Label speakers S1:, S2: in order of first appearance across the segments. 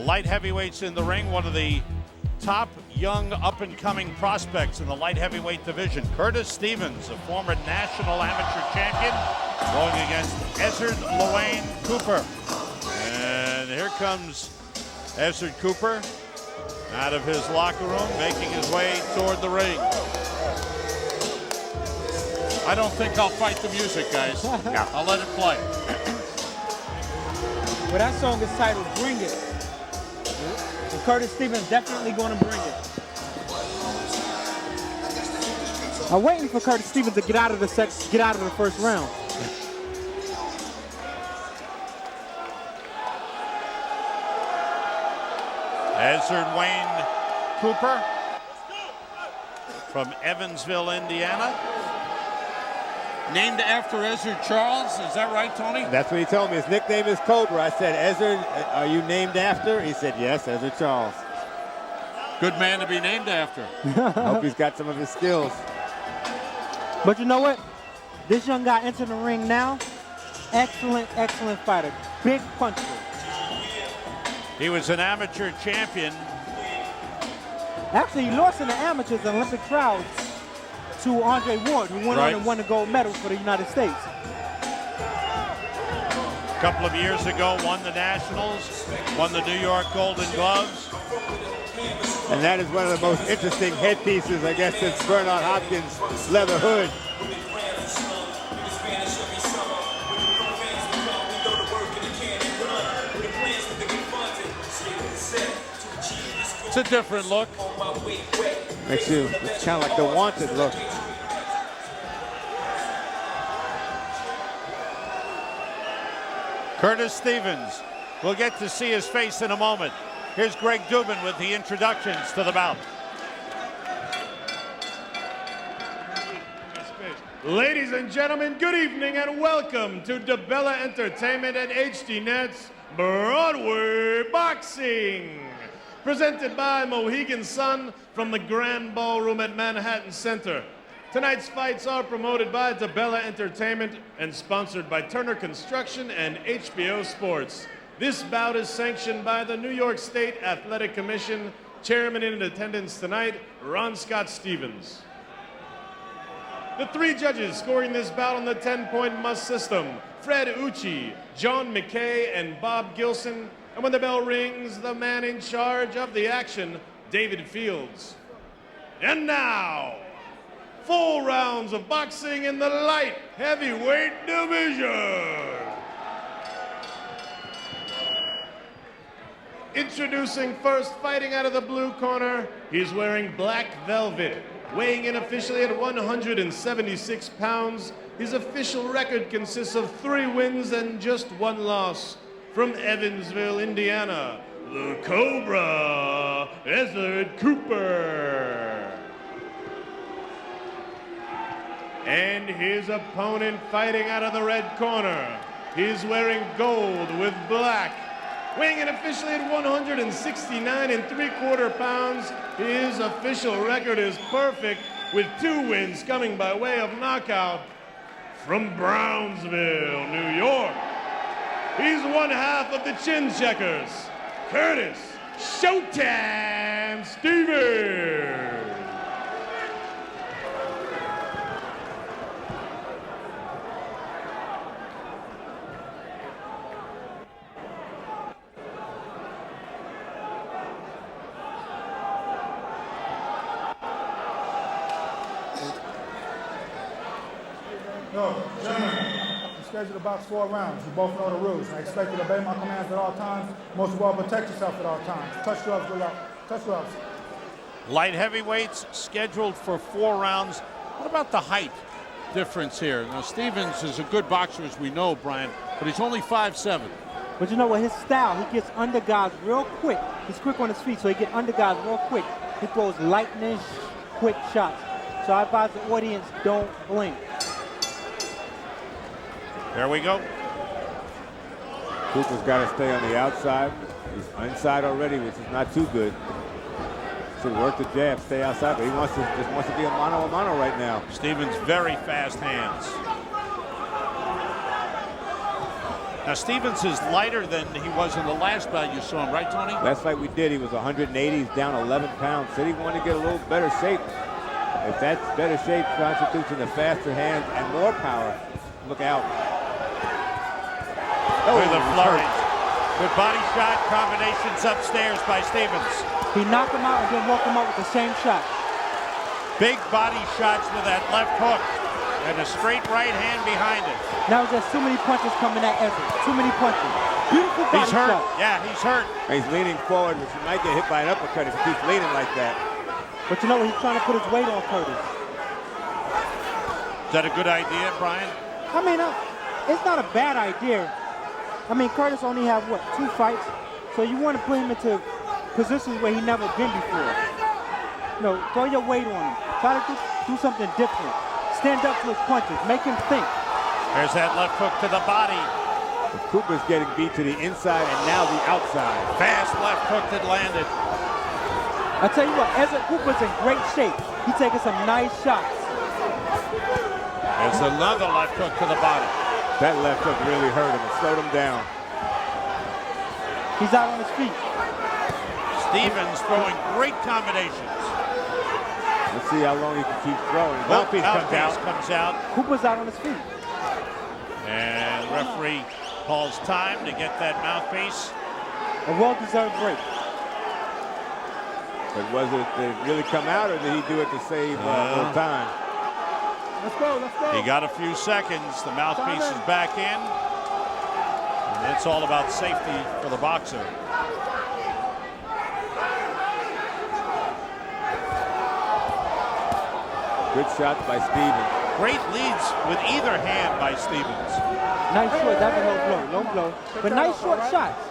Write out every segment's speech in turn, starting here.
S1: light heavyweights in the ring, one of the top young up-and-coming prospects in the light heavyweight division. Curtis Stevens, a former national amateur champion, going against Ezzard Cooper. And here comes Ezzard Cooper out of his locker room, making his way toward the ring. I don't think I'll fight the music, guys. No. I'll let it play.
S2: Well, that song is titled Bring It. And Curtis Stevens definitely going to bring it. I'm waiting for Curtis Stevens to get out of the first round.
S1: Ezzard Wayne Cooper from Evansville, Indiana. Named after Ezzard Charles, is that right, Tony?
S3: That's what he told me. His nickname is Cobra. I said, Ezzard, are you named after? He said, yes, Ezzard Charles.
S1: Good man to be named after.
S3: I hope he's got some of his skills.
S2: But you know what? This young guy entering the ring now, excellent, excellent fighter. Big puncher.
S1: He was an amateur champion.
S2: Actually, he lost in the amateurs and Olympic trials to Andre Ward, who went on and won the gold medal for the United States.
S1: A couple of years ago, won the Nationals, won the New York Golden Gloves.
S3: And that is one of the most interesting headpieces, I guess, since Bernard Hopkins' leather hood.
S1: It's a different look.
S3: Makes you, it's kind of like the Wanted look.
S1: Curtis Stevens. We'll get to see his face in a moment. Here's Greg Dubin with the introductions to the bout.
S4: Ladies and gentlemen, good evening and welcome to DeBella Entertainment and HDNet's Broadway Boxing. Presented by Mohegan Sun from the Grand Ballroom at Manhattan Center. Tonight's fights are promoted by DeBella Entertainment and sponsored by Turner Construction and HBO Sports. This bout is sanctioned by the New York State Athletic Commission. Chairman in attendance tonight, Ron Scott Stevens. The three judges scoring this bout on the 10-point must system, Fred Ucci, John McKay, and Bob Gilson. And when the bell rings, the man in charge of the action, David Fields. And now, 4 rounds of boxing in the light heavyweight division. Introducing first, fighting out of the blue corner, he's wearing black velvet. Weighing in officially at 176 pounds, his official record consists of 3 wins and just 1 loss. From Evansville, Indiana, the Cobra, Ezzard Cooper. And his opponent fighting out of the red corner. He's wearing gold with black. Weighing in officially at 169 3/4 pounds, his official record is perfect with 2 wins coming by way of knockout. From Brownsville, New York, he's one half of the Chin Checkers, Curtis Showtime Stevens.
S5: Yo, gentlemen, I'm scheduled to box 4 rounds. You both know the rules. I expect you to obey my commands at all times. Most of all, protect yourself at all times. Touch gloves, good luck. Touch gloves.
S1: Light heavyweights scheduled for 4 rounds. What about the height difference here? Now, Stevens is a good boxer, as we know, Brian, but he's only 5'7".
S2: But you know what, his style, he gets under guys real quick. He's quick on his feet, so he gets under guys real quick. He throws lightning, quick shots. So I advise the audience, don't blink.
S1: There we go.
S3: Cooper's got to stay on the outside. He's inside already, which is not too good. Should work the jab, stay outside, but he just wants to be a mano right now.
S1: Stevens, very fast hands. Now, Stevens is lighter than he was in the last bout you saw him, right, Tony?
S3: Last fight we did, he was 180. He's down 11 pounds. Said he wanted to get a little better shape. If that better shape constitutes in the faster hands and more power, look out.
S1: Look at the flurries. Good body shot combinations upstairs by Stevens.
S2: He knocked him out and then woke him up with the same shot.
S1: Big body shots with that left hook and a straight right hand behind it.
S2: Now there's too many punches coming at Ezzard. Too many punches. Beautiful body
S1: He's hurt.
S2: shot.
S1: Yeah, he's hurt.
S3: He's leaning forward, which he might get hit by an uppercut if he keeps leaning like that.
S2: But you know what? He's trying to put his weight on Curtis.
S1: Is that a good idea, Brian?
S2: I mean, it's not a bad idea. I mean, Curtis only have, what, 2 fights? So you want to put him into positions where he never been before. You know, throw your weight on him. Try to do something different. Stand up to his punches. Make him think.
S1: There's that left hook to the body.
S3: Cooper's getting beat to the inside and now the outside.
S1: Fast left hook that landed.
S2: I tell you what, Ezzard Cooper's in great shape. He's taking some nice shots.
S1: There's another left hook to the body.
S3: That left hook really hurt him and slowed him down.
S2: He's out on his feet.
S1: Stevens throwing great combinations.
S3: Let's see how long he can keep throwing. Mouthpiece
S1: comes out.
S2: Cooper's out on his feet.
S1: And referee calls time to get that mouthpiece.
S2: A well-deserved break.
S3: But was it did it really come out, or did he do it to save more time?
S5: Let's go, let's go.
S1: He got a few seconds. The mouthpiece is back in. And it's all about safety for the boxer.
S3: Good shots by Stevens.
S1: Great leads with either hand by Stevens.
S2: Nice short, that's a low blow. But nice short shots.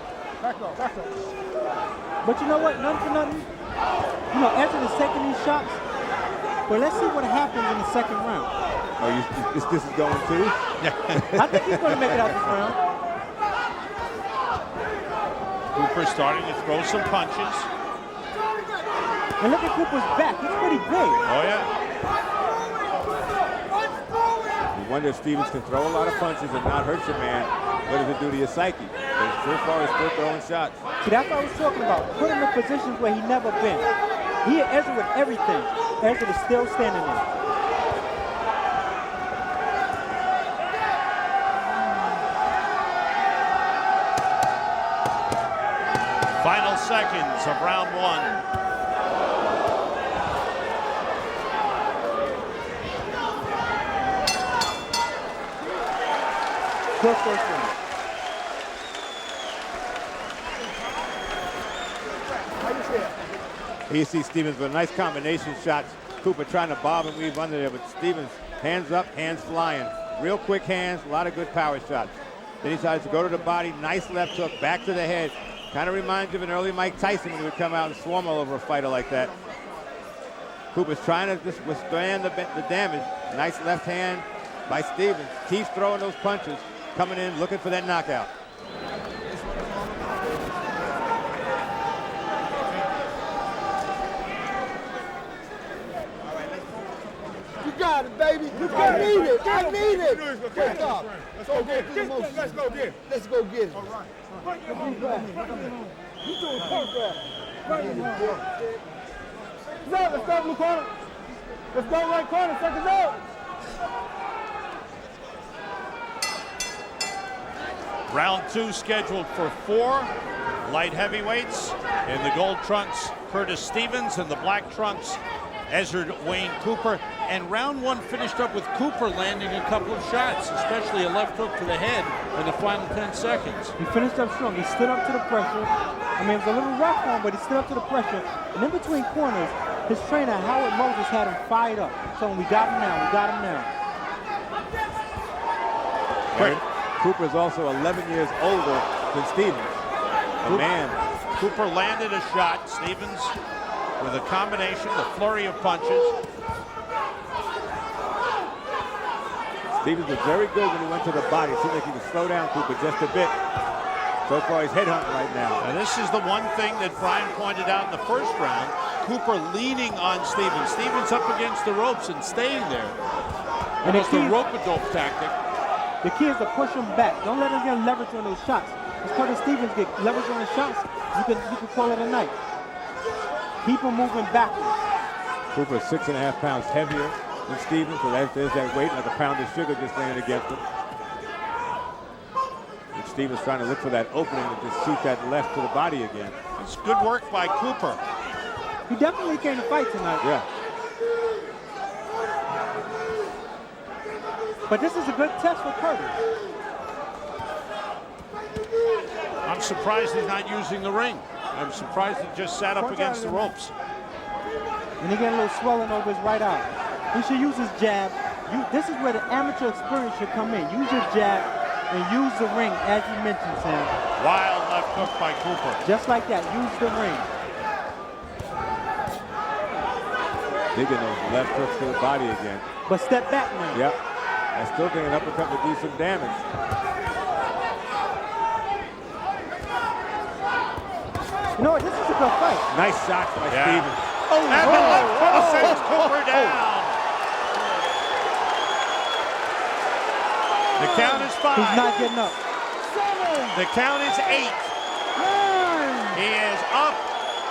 S5: Back up, back up.
S2: But you know what, none for nothing. You know, Ezzard is taking these shots. But let's see what happens in the second round.
S3: Oh, this is going too?
S2: I think he's going to make it out this round.
S1: Cooper starting to throw some punches.
S2: And look at Cooper's back. He's pretty big.
S1: Oh, yeah.
S3: You wonder if Stevens can throw a lot of punches and not hurt your man. What does it do to your psyche? But so far, he's still throwing shots.
S2: See, that's what I was talking about. Put him in positions where he never been. He hit Ezzard with everything. Ezzard is still standing there.
S1: Final seconds of round 1.
S2: Good first round.
S3: Here you see Stevens with a nice combination shots. Cooper trying to bob and weave under there, but Stevens hands up, hands flying. Real quick hands, a lot of good power shots. Then he decides to go to the body, nice left hook, back to the head. Kind of reminds you of an early Mike Tyson when he would come out and swarm all over a fighter like that. Cooper's trying to just withstand the damage. Nice left hand by Stevens. Keeps throwing those punches, coming in, looking for that knockout.
S6: You got it, baby. I need it. I need it. Let's go. Let's go get it. Let's go get it. Let's go get it. All right. You doing perfect.
S5: Let's go, blue corner. Let's go right corner. Seconds out.
S1: Round 2 scheduled for 4 light heavyweights. In the gold trunks, Curtis Stevens. In the black trunks, Ezzard Wayne Cooper. And round 1 finished up with Cooper landing a couple of shots, especially a left hook to the head in the final 10 seconds.
S2: He finished up strong. He stood up to the pressure. I mean, it was a little rough on him, but he stood up to the pressure. And in between corners, his trainer, Howard Moses, had him fired up. So we got him now. We got him now.
S3: Cooper's also 11 years older than Stevens.
S1: Cooper landed a shot. Stevens with a combination, the flurry of punches.
S3: Stevens was very good when he went to the body. It seemed like he could slow down Cooper just a bit. So far, he's headhunting right now.
S1: And this is the one thing that Brian pointed out in the first round. Cooper leaning on Stevens. Stevens up against the ropes and staying there. And it's the rope-a-dope tactic.
S2: The key is to push him back. Don't let him get leverage on those shots. As Curtis Stevens get leverage on the shots, you can call it a night. Keep him moving backwards.
S3: Cooper's 6.5 pounds heavier than Stevens, so there's that weight, like a pound of sugar just laying against him. And Stevens trying to look for that opening to just shoot that left to the body again.
S1: It's good work by Cooper.
S2: He definitely came to fight tonight.
S3: Yeah.
S2: But this is a good test for Curtis.
S1: I'm surprised he's not using the ring. I'm surprised he just sat up against the ropes.
S2: And he getting a little swelling over his right eye. He should use his jab. This is where the amateur experience should come in. Use your jab and use the ring, as you mentioned, Sam.
S1: Wild left hook by Cooper.
S2: Just like that, use the ring.
S3: Digging those left hooks to the body again.
S2: But step back now.
S3: Yep. I still think an uppercut would do some damage.
S2: You know what? This is a good fight.
S3: Nice shots by Stevens.
S1: And the left hook sends Cooper down. The count is 5.
S2: He's not getting up.
S1: The count is 8. He is up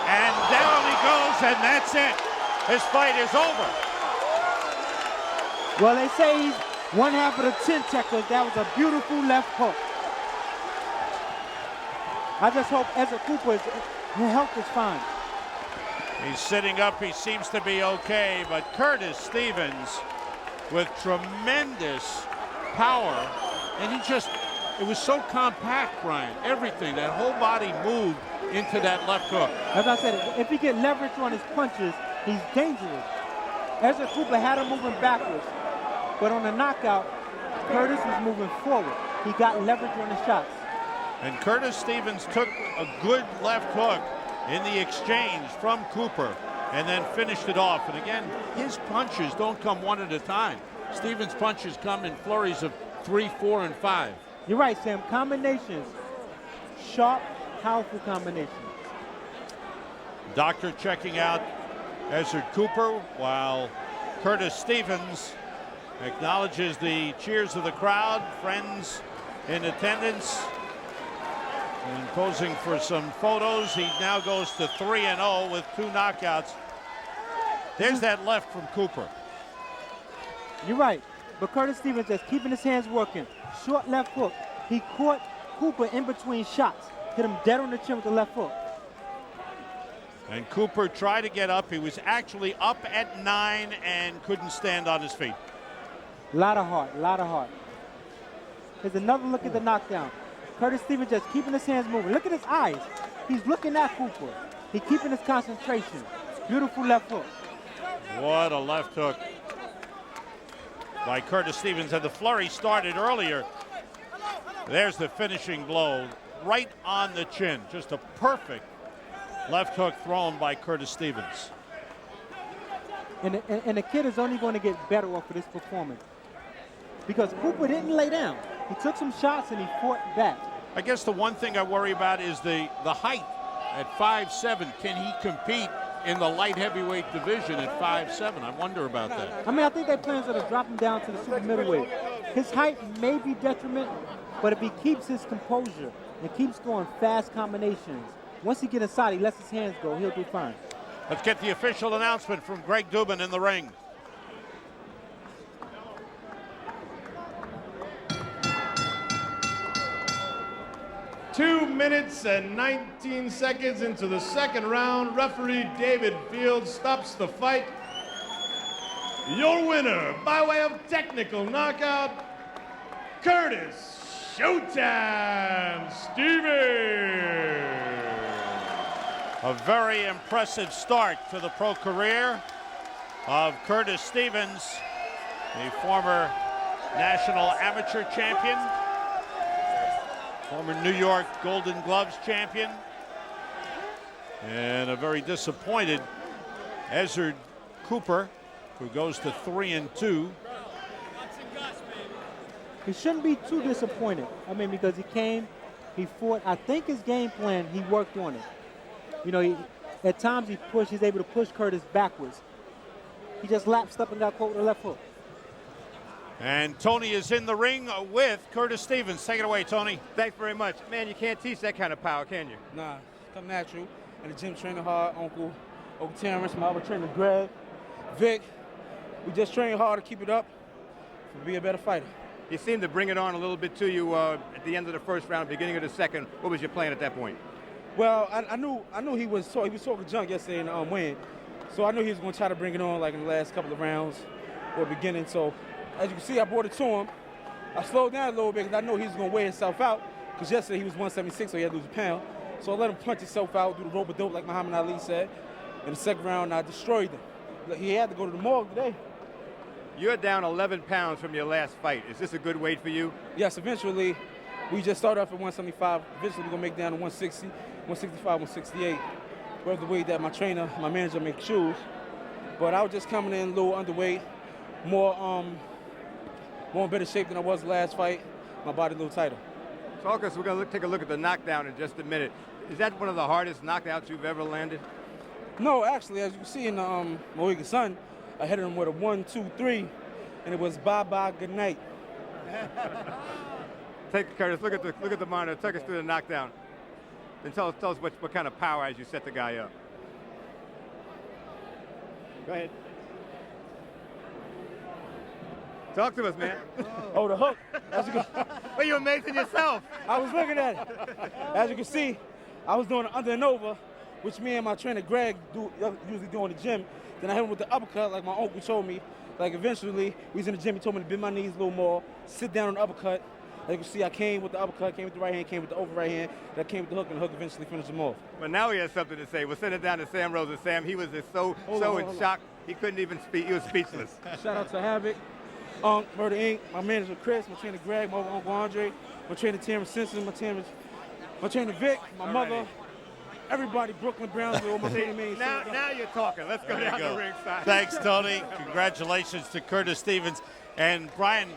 S1: and down he goes, and that's it. His fight is over.
S2: Well, they say he's one half of the 10 checkers. That was a beautiful left hook. I just hope Ezzard Cooper's health is fine.
S1: He's sitting up. He seems to be okay, but Curtis Stevens with tremendous power, and it was so compact, Brian. Everything, that whole body moved into that left hook.
S2: As I said, if he get leverage on his punches, he's dangerous. Ezzard Cooper had him moving backwards, but on the knockout, Curtis was moving forward. He got leverage on the shots.
S1: And Curtis Stevens took a good left hook in the exchange from Cooper and then finished it off. And again, his punches don't come one at a time. Stevens' punches come in flurries of 3, 4, and 5.
S2: You're right, Sam. Combinations. Sharp, powerful combinations.
S1: Doctor checking out Ezzard Cooper while Curtis Stevens acknowledges the cheers of the crowd, friends in attendance, and posing for some photos. He now goes to 3-0 with 2 knockouts. There's that left from Cooper.
S2: You're right, but Curtis Stevens just keeping his hands working. Short left hook. He caught Cooper in between shots. Hit him dead on the chin with the left hook.
S1: And Cooper tried to get up. He was actually up at 9 and couldn't stand on his feet.
S2: A lot of heart, a lot of heart. Here's another look at the knockdown. Curtis Stevens just keeping his hands moving. Look at his eyes. He's looking at Cooper. He's keeping his concentration. Beautiful left hook.
S1: What a left hook by Curtis Stevens. And the flurry started earlier. There's the finishing blow right on the chin. Just a perfect left hook thrown by Curtis Stevens.
S2: And the kid is only going to get better off of this performance, because Cooper didn't lay down. He took some shots and he fought back.
S1: I guess the one thing I worry about is the height. At 5'7", can he compete in the light heavyweight division at 5'7"? I wonder about that.
S2: I mean, I think their plans are to drop him down to the super middleweight. His height may be detriment, but if he keeps his composure and keeps throwing fast combinations, once he gets inside, he lets his hands go, he'll do fine.
S1: Let's get the official announcement from Greg Dubin in the ring.
S4: Two minutes and 19 seconds into the second round, referee David Fields stops the fight. Your winner, by way of technical knockout, Curtis Showtime Stevens.
S1: A very impressive start to the pro career of Curtis Stevens, the former national amateur champion, former New York Golden Gloves champion, and a very disappointed Ezzard Cooper, who goes to 3-2.
S2: He shouldn't be too disappointed. I mean, because he came, he fought. I think his game plan, he worked on it. You know, at times he's able to push Curtis backwards. He just lapsed up and got caught with a left hook.
S1: And Tony is in the ring with Curtis Stevens. Take it away, Tony.
S3: Thanks very much. Man, you can't teach that kind of power, can you?
S7: Nah, come natural. And the gym training hard, Uncle Terrence, my other trainer Greg, Vic. We just train hard to keep it up to be a better fighter.
S3: You seemed to bring it on a little bit to you at the end of the first round, beginning of the second. What was your plan at that point?
S7: Well, I knew he was talking junk yesterday in the win, so I knew he was going to try to bring it on like in the last couple of rounds or beginning. So as you can see, I brought it to him. I slowed down a little bit because I knew he was going to weigh himself out because yesterday he was 176, so he had to lose a pound. So I let him punch himself out, do the rope-a-dope like Muhammad Ali said. In the second round, I destroyed him. He had to go to the morgue today.
S3: You're down 11 pounds from your last fight. Is this a good weight for you?
S7: Yes, eventually. We just started off at 175. Eventually, we're going to make down to 160, 165, 168. Where's the weight that my trainer, my manager make choose. But I was just coming in a little underweight, more in better shape than I was the last fight. My body a little tighter.
S3: Talkers, we're going to take a look at the knockdown in just a minute. Is that one of the hardest knockouts you've ever landed?
S7: No, actually, as you can see in the Mohegan Sun, I hit him with a 1, 2, 3, and it was bye-bye, good night.
S3: Take Curtis, look at the monitor, take us through the knockdown. Then tell us what kind of power as you set the guy up. Go ahead. Talk to us, man.
S7: Oh, the hook.
S3: Well, you're amazing yourself.
S7: I was looking at it. As you can see, I was doing an under and over, which me and my trainer Greg usually do in the gym. Then I hit him with the uppercut, like my uncle told me. Like eventually, we was in the gym, he told me to bend my knees a little more, sit down on the uppercut. As you can see, I came with the uppercut, came with the right hand, came with the over right hand, then I came with the hook, and the hook eventually finished him off.
S3: Well, now he has something to say. We'll send it down to Sam Rose. And Sam, he was just so in shock, he couldn't even speak. He was speechless.
S7: Shout out to Havoc, Murder Inc., my manager Chris, my trainer Greg, my Uncle Andre, my trainer Terrence Simpson, my trainer Vic, my mother, everybody, Brooklyn, Brownsville, my trainer main.
S3: Now you're talking. Let's go down the ringside.
S1: Thanks, Tony. Congratulations to Curtis Stevens. And Brian,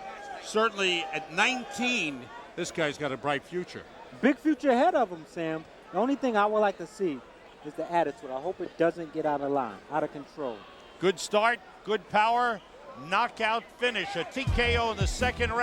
S1: certainly at 19, this guy's got a bright future.
S2: Big future ahead of him, Sam. The only thing I would like to see is the attitude. I hope it doesn't get out of line, out of control.
S1: Good start, good power, knockout finish, a TKO in the second round.